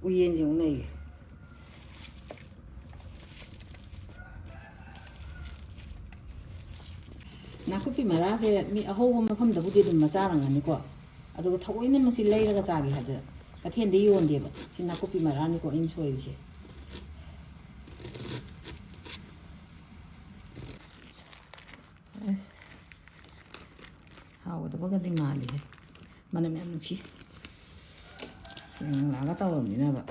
우연지 오네. 나쿠피 마라제 미 아호고 마팜다부디 좀 마자랑하니고 아두고 타고 있는 맛이 레이라가 자기 하드 같은데 이온데바 지 나쿠피 마라니고 인소이지 하오도 버가디 말이 만에 맴치 나가 따오르미나 봐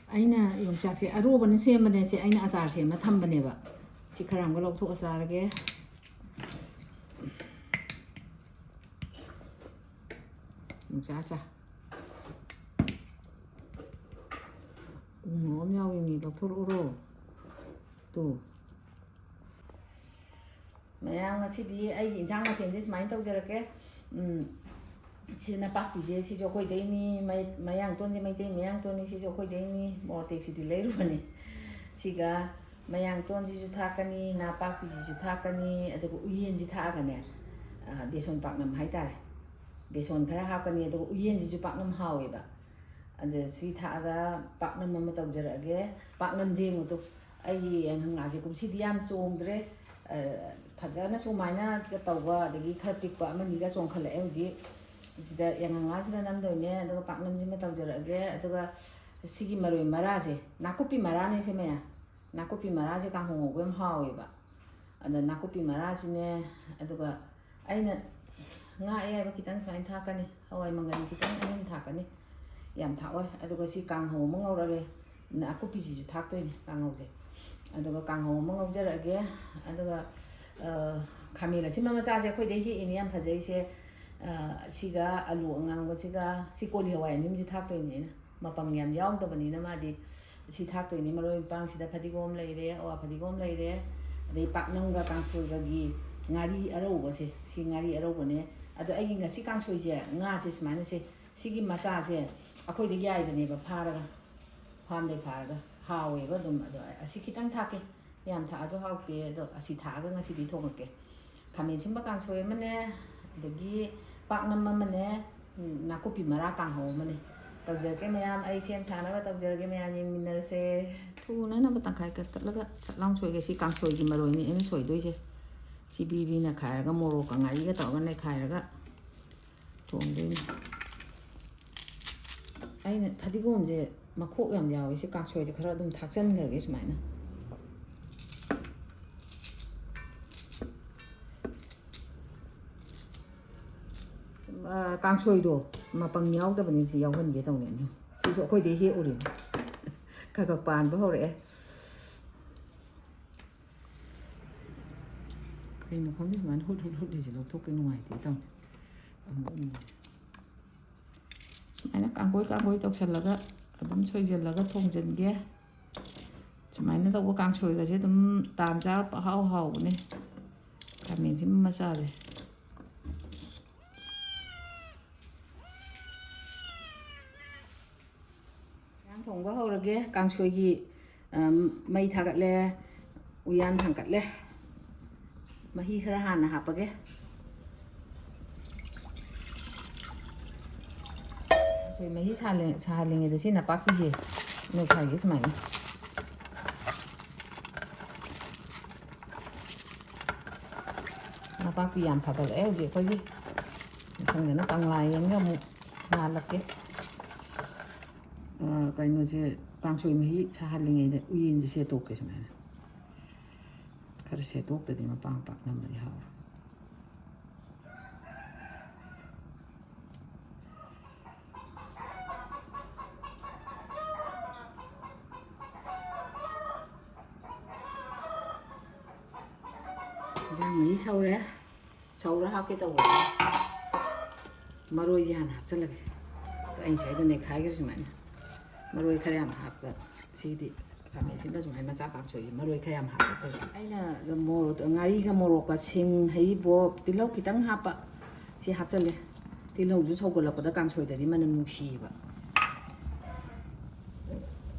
아이나 용작세 아로바는 세마네세 아이나 아자르세 마 탐바네 봐 시카랑 걸 옥토 아사르게 용작사 엄야위미 옥토로로 또 매양 시디 아이 인상 같은 데 많이 떠저렇게 지나 바퀴제 시조 거의 되니 매양 돈지 많이 되 매양 돈이 시조 거의 되니 뭐 택시디 레르버니 지가 매양 돈지주 타까니 나 바퀴지주 타까니 아두고 우연지 타가네 베손 박남 하이다래 베손 khara 하까니 아두고 우연지주 박남 하오이바 안데 시 타가 박남 뭐 떠저렇게 박남 제무도 아이 양항아지 kum시디 얌 쫑드레 फजाना सुमाइना तौबा दगी खर पिकपा अमनिगा चोंखले होजी सिदा यांगासिना नमदोने अदगा पाकनमजिमा तौजरगे अदगा सिगी मरोइ मराजे नाकुपी मराने से मया नाकुपी मराजे कांगोगम हावेबा अद नाकुपी मराजिने अदगा आइना nga ai ba kitang fain thakani hawai mangani kitang anin thakani yam thawai aduga si kangho mangorage nakupi ji thakoi kangho je aduga kangho mangorage aduga 카메라 심마마 짜제 코이데 히이니안 파제이세 시가 알루 앙앙고 시가 시콜리 하와이 님지 탁도이네 마빵냠 야옹도바니나 마디 시 탁도이네 마로이 빵시다 파디곰 레이레 와 파디곰 레이레 아데 박능가 강소가기 nga리 아로고세 시 nga리 아로고네 아도 아이기 ngasi 강소이제 nga세 스마네세 시기 마짜세 아코이데 야이드네 바 파라가 파암데 파라가 하오에가 좀 아도 아시키탄 타케 yam tha jo hau ke do asi tha ga ngasi di thong ke khamin simba kang soe mane dagi pak nam mane nakupi mara kang ho mane tawjer ke mayam ai siam chana ba tawjer ke mayam yin minar se thu na na ba tang khai ka tatlaga chatlang soe ke si kang soe gi maroi ni em soe doi je chi bi bi na khai ga moro ka ngai ga taw ga nai khai ga thong doi ai na thadigo je makhok yam yawi si kang soe de khara dum thakchan gar ge smaina 깡소이도 마빵 야우다버니 지 야우한 게 동네니 시소 거의 대히 오린 가격 반 버래 그냥 컴퓨터만 홀홀홀리지 녹토끼 농아이 되던 아나 깡고이 떡살라가 좀 소이질라가 통전게 정말나 또 깡소이가 좀 담자 하오하오네 가면 좀 마사지 thong ba hawrage kangsoi gi mai thagat le uyan thangkat le mahi khara hana hapage soi mahi chale nge de sina pakki je no khai gi smai na pakki yam thagat le je ko gi thang na kang lai yang ga mu na lak ke cái nó sẽ càng sôi mấy cha hạt linh ấy uyin sẽ tốt cái gì mà cái sẽ tốt thì mà bang bạc nằm đi học giờ mấy sau đó học cái tàu mà rồi gì hẳn học cho là tụi anh chạy từ này khai cái gì mà maroi khayam happa chidi kame sinda jumai macha ka choi maroi khayam happa aina the moro to ngari ga moro ka sing hei bo tilau kitang happa si hapchale tilau ju chogol pa da kang choi da ni manam nusi ba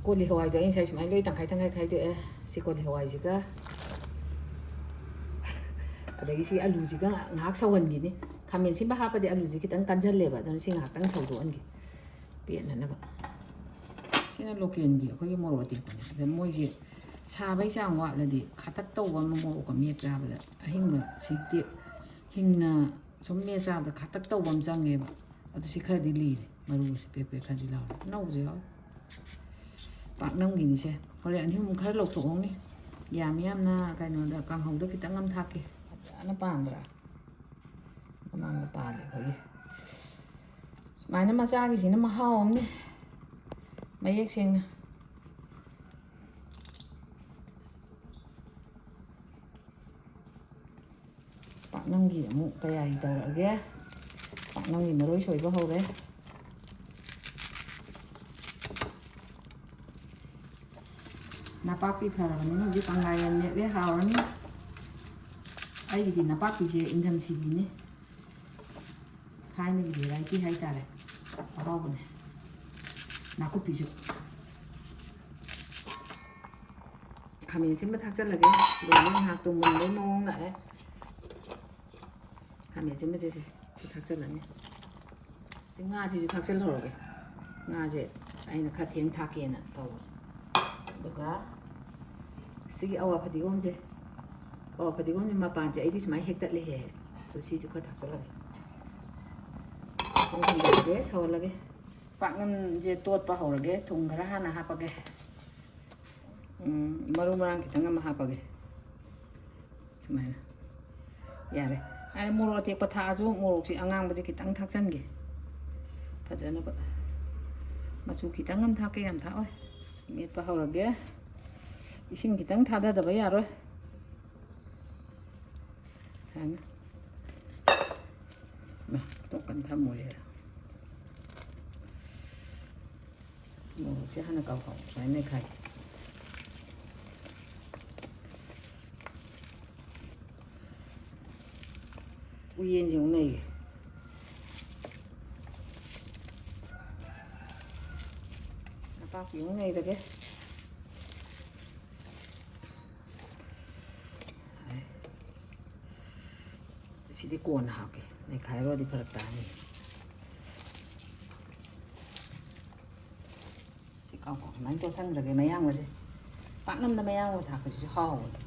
ko li hawai da in sai smai loi tang khai de si ko li hawai ji ga adagi si alu ji ga ngak sawan gi ni kame simba happa de alu ji kitang kanjal le ba dan si ngak tang sau do an gi ꯄꯦꯠꯅꯅꯕ ꯁꯤꯅ ꯂꯣꯀꯦꯜꯒꯤ ꯑꯩꯈꯣꯏꯒꯤ ꯃꯣꯔꯣꯛ ꯑꯇꯦꯛꯄꯅꯦ ꯑꯗ ꯃꯣꯏꯁꯦ ꯁꯥꯕꯩ ꯆꯥꯡ ꯋꯥꯠꯂꯗꯤ ꯈꯥꯇꯛ ꯇꯧꯕ ꯑꯃ ꯃꯣꯔꯣꯛꯀ ꯃꯦꯠ ꯆꯥꯕꯗ ꯑꯍꯤꯡꯕ ꯁꯤꯗꯤ ꯍꯤꯡꯅ ꯁꯨꯝ ꯃꯦꯠ ꯆꯥꯕꯗ ꯈꯥꯇꯛ ꯇꯧꯕ ꯑꯃ ꯆꯪꯉꯦꯕ ꯑꯗꯨ ꯁꯤ ꯈꯔꯗꯤ ꯂꯤꯔꯦ ꯃꯔꯨꯁꯦ ꯄꯦꯛ ꯈꯔꯗꯤ ꯂꯥꯎꯔꯦ ꯑꯅꯧꯕꯁꯨ ꯌꯥꯎꯋꯦ ꯄꯥꯛꯅꯝꯒꯤꯅꯤꯁꯦ ꯍꯣꯔꯦꯟ ꯑꯅꯤ ꯑꯍꯨꯝ ꯈꯔ ꯂꯧꯊꯣꯛꯍꯧꯅꯤ ꯌꯥꯝꯅ ꯀꯩꯅꯣꯗ ꯀꯥꯡꯍꯧꯗ ꯈꯤꯇꯪ ꯑꯃ ꯊꯥꯛꯀꯦ ꯐꯖꯅ ꯄꯥꯟꯕ꯭ꯔꯥ ꯃꯃꯥꯡꯗ ꯄꯥꯜꯂꯦ ꯑꯩꯈꯣꯏꯒꯤ ꯁꯨꯃꯥꯏꯅ ꯃꯆꯥꯒꯤꯁꯤꯅ ꯃꯍꯥꯎ ꯑꯃꯅꯦ ꯃꯌꯦꯛ ꯁꯦꯡꯅ ꯄꯥꯛꯅꯝꯒꯤ ꯑꯃꯨꯛ ꯇꯌꯥꯔꯤ ꯇꯧꯔꯛꯑꯒꯦ ꯄꯥꯛꯅꯝꯒꯤ ꯃꯔꯣꯏ ꯁꯣꯏꯕ ꯍꯧꯔꯦ ꯅꯄꯥꯛꯄꯤ ꯐꯔꯕꯅꯤꯅ ꯍꯧꯖꯤꯛ ꯀꯪꯂꯥ ꯌꯥꯝ ꯃꯦꯠꯂꯦ ꯍꯥꯎꯔꯅꯤ ꯑꯩꯒꯤꯗꯤ ꯅꯄꯥꯛꯄꯤꯁꯦ ꯏꯪꯊꯝ ꯁꯤꯕꯤꯅꯤ ꯊꯥꯏꯅꯒꯤ ꯚꯦꯔꯥꯏꯇꯤ ꯍꯥꯏꯇꯥꯔꯦ ꯑꯍꯥꯎꯕꯅꯦ ꯅꯥꯀꯨꯞꯄꯤꯁꯨ ꯈꯥꯃꯦꯟꯁꯤꯃ ꯊꯥꯛꯆꯜꯂꯒꯦ ꯂꯣꯏꯅ ꯉꯥꯏꯍꯥꯛꯇꯣ ꯃꯨꯟꯕꯩ ꯃꯑꯣꯡ ꯂꯥꯛꯑꯦ ꯈꯥꯃꯦꯟꯁꯤꯃꯁꯦ ꯁꯤ ꯊꯥꯛꯆꯜꯂꯅꯤ ꯁꯤ ꯉꯥꯁꯤꯁꯨ ꯊꯥꯛꯆꯜꯍꯧꯔꯒꯦ ꯉꯥꯁꯦ ꯑꯩꯅ ꯈꯔ ꯊꯦꯡ ꯊꯥꯛꯀꯦꯅ ꯇꯧꯕ ꯑꯗꯨꯒ ꯁꯤꯒꯤ ꯑꯋꯥ ꯐꯗꯤꯒꯣꯝꯁꯦ ꯑꯋꯥ ꯐꯗꯤꯒꯣꯝꯁꯦ ꯃꯄꯥꯟꯁꯦ ꯑꯩꯗꯤ ꯁꯨꯃꯥꯏꯅ ꯍꯦꯛꯇꯠꯂꯦꯍꯦ ꯑꯗꯣ ꯁꯤꯁꯨ ꯈꯔ ꯊꯥꯛꯆꯜꯂꯒꯦ ꯊꯣꯡꯍꯜꯂꯒꯦ ꯁꯧꯍꯜꯂꯒꯦ ꯄꯥꯛꯅꯝꯁꯦ ꯇꯣꯠꯄ ꯍꯧꯔꯒꯦ ꯊꯨꯝ ꯈꯔ ꯍꯥꯟꯅ ꯍꯥꯞꯄꯒꯦ ꯃꯔꯨ ꯃꯔꯥꯡ ꯈꯤꯇꯪ ꯑꯃ ꯍꯥꯞꯄꯒꯦ ꯁꯨꯃꯥꯏꯅ ꯌꯥꯔꯦ ꯑꯩ ꯃꯣꯔꯣꯛ ꯑꯇꯦꯛꯄ ꯊꯥꯛꯑꯁꯨ ꯃꯣꯔꯣꯛꯁꯤ ꯑꯉꯥꯡꯕꯁꯦ ꯈꯤꯇꯪ ꯊꯥꯛꯆꯟꯒꯦ ꯐꯖꯅꯕ ꯃꯆꯨ ꯈꯤꯇꯪ ꯑꯃ ꯊꯥꯛꯀꯦ ꯌꯥꯝ ꯊꯥꯛꯑꯣꯏ ꯃꯦꯠꯄ ꯍꯧꯔꯒꯦ ꯏꯁꯤꯡ ꯈꯤꯇꯪ ꯊꯥꯗꯗꯕ ꯌꯥꯔꯣꯏ ꯍꯥꯏꯅ ꯇꯣꯛꯀꯟ ꯊꯝꯃꯨꯔꯦ ꯃꯣꯔꯣꯛꯁꯦ ꯍꯥꯟꯅ ꯀꯥꯎꯍꯧ ꯁꯨꯃꯥꯏꯅ ꯅꯩꯈꯥꯏ ꯎꯌꯦꯟꯁꯦ ꯑꯃꯨꯛ ꯅꯩꯒꯦ ꯅꯄꯥꯛꯄꯤ ꯑꯃꯨꯛ ꯅꯩꯔꯒꯦ ꯁꯤꯗꯤ ꯀꯣꯟꯅ ꯍꯥꯞꯀꯦ ꯅꯩꯈꯥꯏꯔꯨꯔꯗꯤ ꯐꯔꯛ ꯇꯥꯅꯤ ꯁꯤ ꯀꯥꯎ ꯁꯨꯃꯥꯏꯅ ꯇꯣꯠꯁꯟꯈ꯭ꯔꯒꯦ ꯃꯌꯥꯡꯕꯁꯦ ꯄꯥꯛꯅꯝꯗ ꯃꯌꯥꯡꯕ ꯊꯥꯛꯄꯁꯤꯁꯨ ꯍꯥꯎꯕꯅꯦ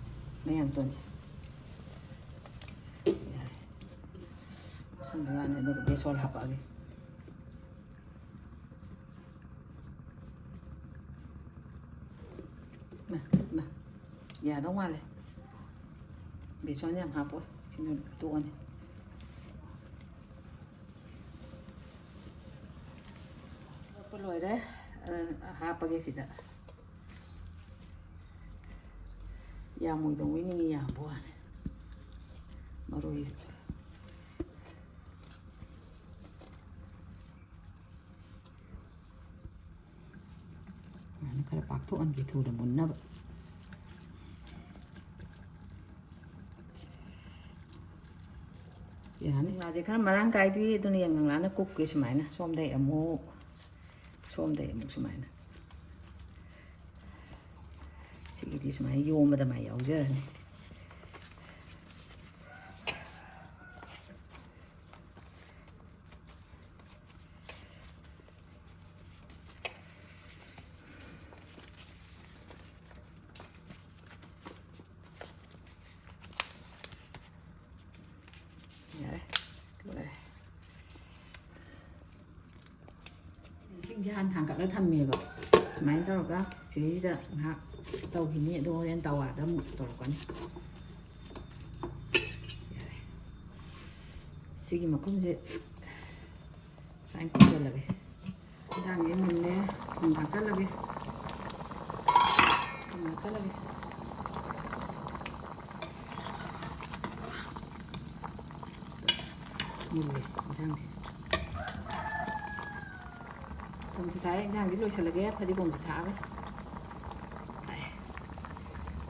ꯃꯌꯥꯡ ꯇꯣꯟꯁꯦ ꯌꯥꯔꯦ ꯇꯣꯠꯁꯟꯕ ꯌꯥꯅꯤ ꯑꯗꯨꯒ ꯕꯦꯁꯣꯟ ꯍꯥꯞꯄꯛꯑꯒꯦ ꯌꯥꯗꯧ ꯃꯥꯜꯂꯦ ꯕꯦꯁꯣꯟ ꯌꯥꯝ ꯍꯥꯞꯄꯣꯏ ꯁꯤꯅ ꯇꯣꯛꯑꯅꯤ ꯇꯣꯠꯄ ꯂꯣꯏꯔꯦ ꯍꯥꯞꯄꯒꯦ ꯁꯤꯗ ꯌꯥꯝꯃꯣꯏꯗꯧꯕꯩ ꯅꯤꯡꯉꯤ ꯌꯥꯝꯕ ꯋꯥꯅꯤ ꯃꯔꯣꯏ ꯈꯔ ꯄꯥꯛꯊꯣꯛꯍꯟꯒꯦ ꯊꯨꯅ ꯃꯨꯟꯅꯕ ꯌꯥꯅꯤ ꯉꯥꯁꯦ ꯈꯔ ꯃꯔꯥꯡ ꯀꯥꯏꯗ꯭ꯔꯤ ꯑꯗꯨꯅ ꯌꯥꯡꯂꯥꯅ ꯀꯨꯞꯀꯦ ꯁꯨꯃꯥꯏꯅ ꯁꯣꯝꯗꯩ ꯑꯃꯨꯛ ꯁꯨꯃꯥꯏꯅ ꯁꯤꯒꯤꯗꯤ ꯁꯨꯃꯥꯏꯅ ꯌꯣꯝꯕꯗ ꯃꯥꯏ ꯌꯥꯎꯖꯔꯅꯤ ꯌꯥꯔꯦ ꯂꯣꯏꯔꯦ ꯏꯁꯤꯡꯁꯦ ꯍꯥꯟꯅ ꯊꯥꯡꯒꯠꯂ ꯊꯝꯃꯦꯕ ꯁꯨꯃꯥꯏꯅ ꯇꯧꯔꯒ ꯁꯤꯁꯤꯗ ꯉꯥꯏꯍꯥꯛ ꯇꯧꯈꯤꯅꯤ ꯑꯗꯨ ꯍꯣꯔꯦꯟ ꯇꯋꯥꯗ ꯑꯃꯨꯛ ꯇꯧꯔꯛꯀꯅꯤ ꯌꯥꯔꯦ ꯁꯤꯒꯤ ꯃꯈꯨꯝꯁꯦ ꯁꯨꯃꯥꯏꯅ ꯀꯨꯞꯁꯜꯂꯒꯦ ꯏꯟꯖꯥꯡꯁꯦ ꯃꯨꯜꯂꯦ ꯊꯨꯝ ꯍꯥꯞꯆꯜꯂꯒꯦ ꯃꯨꯜꯂꯦ ꯏꯟꯖꯥꯡꯁꯦ ꯊꯨꯝꯁꯤ ꯊꯥꯛꯑꯦ ꯏꯟꯖꯥꯡꯁꯤ ꯂꯣꯏꯁꯤꯜꯂꯒꯦ ꯐꯗꯤꯒꯣꯝꯁꯤ ꯊꯥꯛꯑꯒ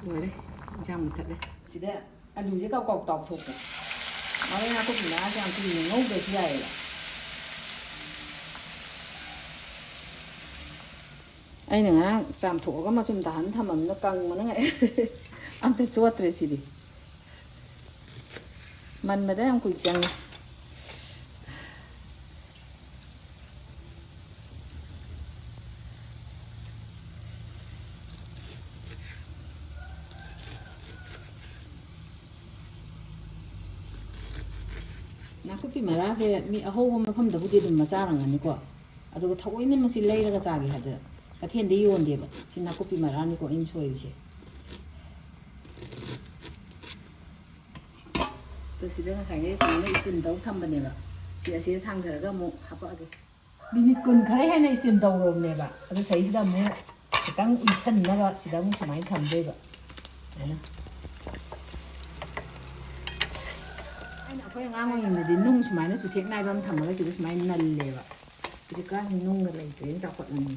ꯂꯣꯏꯔꯦ ꯏꯟꯖꯥꯡ ꯃꯨꯠꯊꯠꯂꯦ ꯁꯤꯗ ꯑꯂꯨꯁꯦ ꯀꯥꯎ ꯇꯥꯎꯊꯣꯛꯄ ꯃꯔꯣꯏ ꯅꯥꯀꯨꯞꯄꯤ ꯃꯔꯥꯁꯦ ꯌꯥꯝ ꯀꯨꯏꯅ ꯉꯧꯗ꯭ꯔꯁꯨ ꯌꯥꯏꯑꯕ ꯑꯩꯅ ꯉꯔꯥꯡ ꯆꯥꯝꯊꯣꯛꯑꯒ ꯃꯆꯨꯝ ꯇꯥꯍꯟ ꯊꯝꯃꯝꯅꯤꯅ ꯀꯪꯕꯅ ꯑꯝꯇ ꯆꯣꯠꯇ꯭ꯔꯦ ꯁꯤꯗꯤ ꯃꯟꯕꯗ ꯌꯥꯝ ꯀꯨꯏ ꯆꯪꯉꯦ 나쿠피 마라제 미 아호고 mafamdabudi dum macarangani-ko aduga thagoina masi leiraga chagi hada kathende yondeba si nakupi marani ko in soise to sida ngasai sumana steam daw thambaneba si asida thangdaraga mo hapage minute kun khare hena steam daw romneba adu saisida mo kitang isannaga sida mo sumai thamdeba ana Kaya nga ngayon na din nung sumana sa tek na ibang tamaga sila sumay nallewa. Jadi ka nung ngalay ito yun sa kwat namin.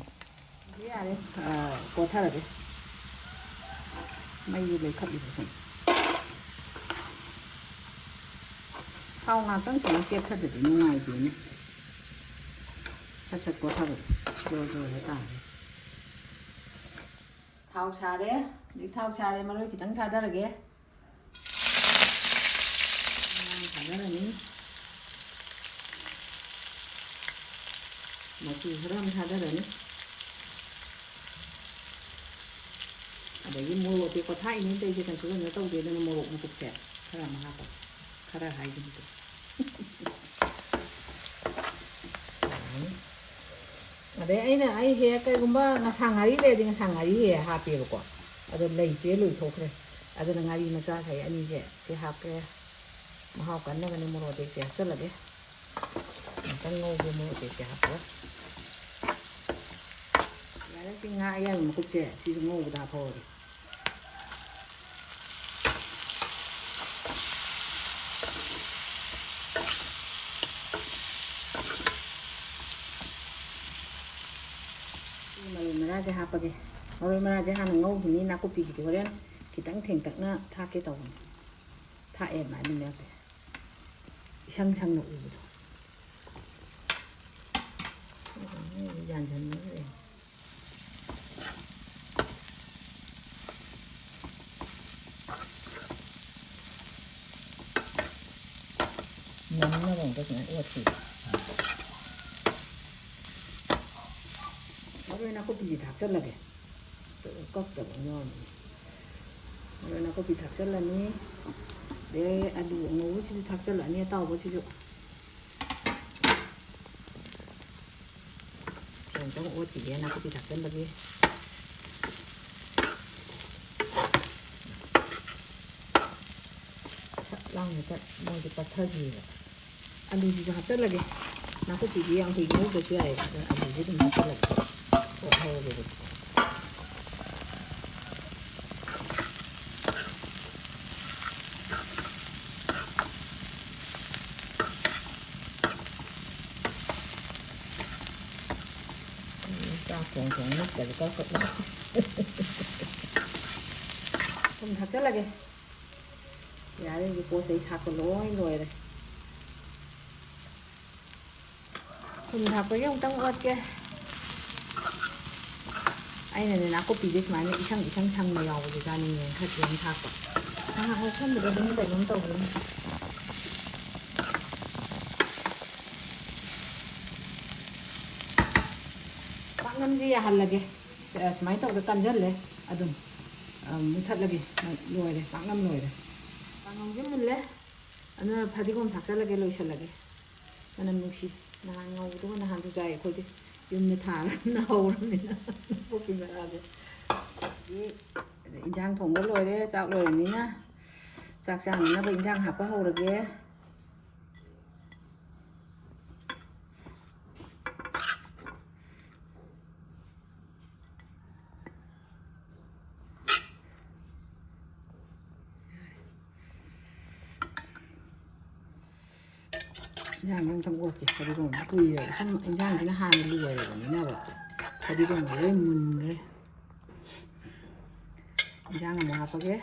Jadi ari kota lagi. May yulay kap ito sa. Kao nga kang sumay siya ka dito nung nga ito yun. Sa kota lagi. Jo na tayo. Tao sari. Di tao sari maroy kitang tada lagi. Ini masih haram sadar ini ada ini mulut di kota ini tadi kan sudah nggak tahu dia dengan mulut untuk cek haram apa haram hai gitu ada ini ai he kayak gumba ngasangari deh dengan sangari ya happy kok ada lagi lu thokre ada ngari maca saya ini je si happy mahal kan dengan murah deh sih hasil lagi, kan ngau murah deh sih apa? Ada sih nggak yang mau kerja sih ngau udah apa deh. Maroi mara sih apa deh? Maroi mara sih hanya ngau ini naku pisi kemudian kita ngting tak na thak kita on, thak mana ni apa? Sang nội rồi. Dàn dần nữa đây. Nấm nó bằng cái này ớt thịt. Rồi nó có bị thạc chất là kìa. Tự cốc tự ngon. Rồi nó có bị thạc chất là ní. Để ăn đủ ngủ chứ thật chất là nghe tàu với chứ chẳng có ô chỉ để nó có bị thật chất là gì sợ lăng người ta mua được bát thơ gì vậy ăn đủ gì thật chất là gì nó có bị ăn thì ngủ được chứ này ăn đủ gì thì thật chất là ô thơ rồi Còn nước để có cột đó không thật chất là kìa dạ đây cô sẽ thật của lối rồi này không thật với ông trong ớt kia anh này nó có bị cái mà 이상 mà giàu thì ra nên thật là thật không được đứng tại nóng tàu Nam gì hal lagi, semai tau ke kanjar le, adum, mutat lagi, loy le, Pak Nam loy le, Pak Nam je mun le, ana phadi kom thaksa lagi loy sal lagi, mana muksi, nah ngau tu mana hantu jai kau tu, yum ni thar, nah orang ni, kopi merah je, injang thong ko loy le, chak loy ni na, chak chang ni na, injang hap ko hau lagi. Yang trong uất kìa, tadi cũng tùy rồi, xong anh Giang thì nó hàn lùi rồi, như nào vậy, tadi cũng lấy mùn cái, anh Giang là một hạt cái,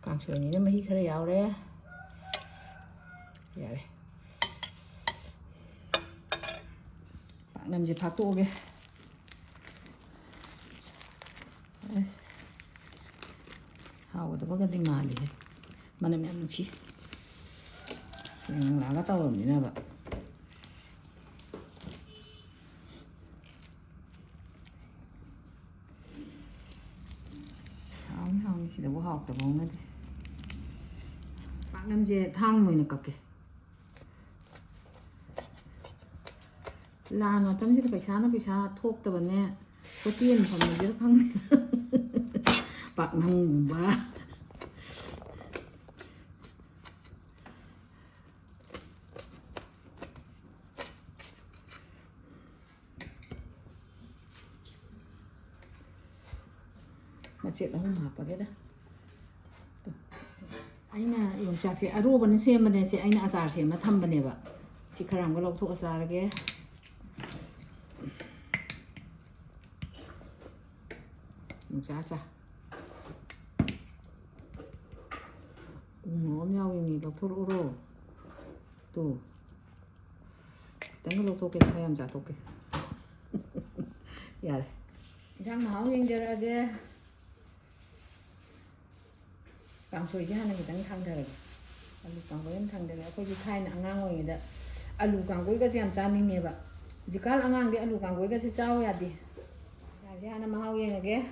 càng sôi ní nó mới hít cái dạo đấy, vậy. Làm gì phá tổ kìa hào cái bác cái mà đi mà làm được chi lá cái tàu rồi nè bạn Sidabu haukta bongadi. Paknamje thang moina kakke. Lan matamjida paisa thoktabane hotel famajir khang. Paknamgumba. Macet ahum hapage da. Aina yongchak se arobana sembane se aina achar sema thambane ba. Si kharamga lokthok acharage. Yongchak sa. Om yawi mi lokthor uro. Tu. Tanga lokthok ke khayam ja toke. Yar. Jang mahau yengjarage. Kangsoi jahana kitang thangdharage. Alu kangou yam thangdare. Akhoi ji thaina angang oingida alu kangou ga jam chaningne ba. Jikal angang de alu kangou ga se chaw yadi. Jahana mahau yengage.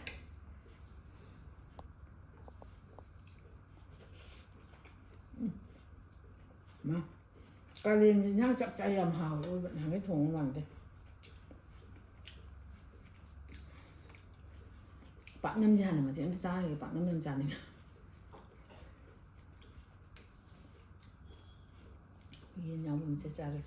Ma. Kalin ni nhang chak chai yam hau oi ba nang cái thong wang de. Pak nam jahana ma jem cha ye pak nam chaning. Yên nhau mình sẽ ra được.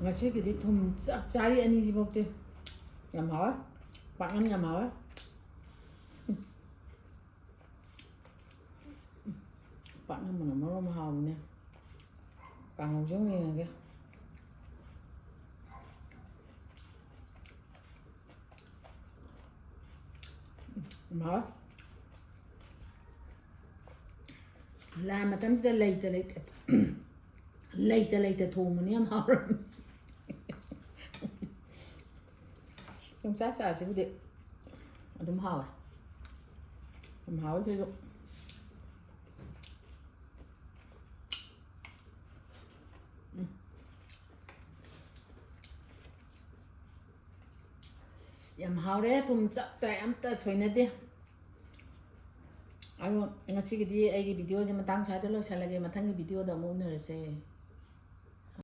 Ngasi cái đi thùng sắp trái anh đi bốc đi. Nhầm hỏi, bạn em nhầm hỏi. Bạn em mình nó mà hào nè. Càng hào giống như này kìa. Mở làm mà tấm sẽ lấy thù mình em hao rồi không sát sao chứ đi đúng hao à không hao chứ được em hao đấy thùng chặt chạy em ta chơi nè đi. Ayo ngasi gidi ay video jama tang chadelo salage matang video da mo na rese.